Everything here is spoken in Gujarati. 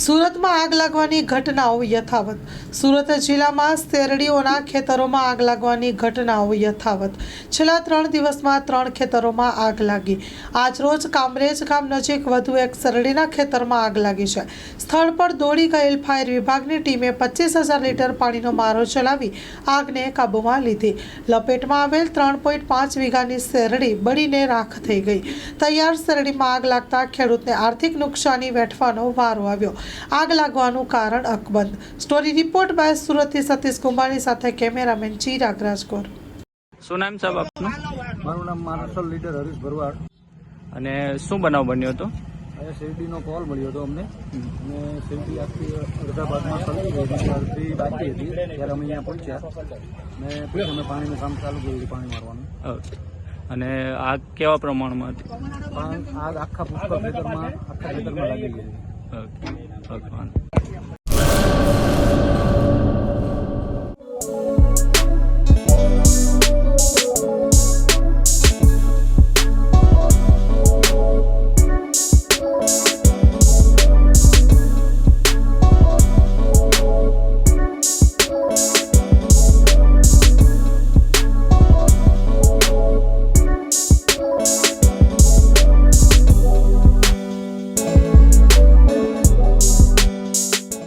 સુરતમાં આગ લાગવાની ઘટનાઓ યથાવત. સુરત જિલ્લામાં શેરડીઓના ખેતરોમાં આગ લાગવાની ઘટનાઓ યથાવત. છેલ્લા 3 દિવસમાં 3 ખેતરોમાં આગ લાગી. આજરોજ કામરેજ ગામ નજીક વધુ એક શેરડીના ખેતરમાં આગ લાગી છે. સ્થળ પર દોડી ગયેલ ફાયર વિભાગની ટીમે 25,000 લીટર પાણીનો મારો ચલાવી આગને કાબૂમાં લીધી. લપેટમાં આવેલ 3.5 વીઘાની શેરડી બળીને રાખ થઈ ગઈ. તૈયાર શેરડીમાં આગ લાગતા ખેડૂતને આર્થિક નુકસાની વેઠવાનો વારો આવ્યો. આગ લાગવાનું કારણ અકબંધ. સ્ટોરી રિપોર્ટ બાય સુરતથી સતીશ કુંભાણી સાથે કેમેરામેન ચિરાગ રાજકોર. શું નામ સાહેબ આપનું? મારું નામ માર્શલ લીડર હરીશ ભરવાડ. અને શું બનાવ બન્યો હતો? શેરડીનો કોલ મળ્યો હતો અમને અને શેરડી આખી અડધા ભાગમાં સળગી ગઈ હતી, અડધી બાકી હતી. ત્યારે અમે અહીંયા પહોંચ્યા ને પછી અમે પાણીનું કામ ચાલુ કર્યું, પાણી મારવાનું. ઓકે. અને આગ કેવા પ્રમાણમાં હતી? આગ આખા પુષ્કળ ખેતરમાં લાગી ગઈ હતી. ઓકે.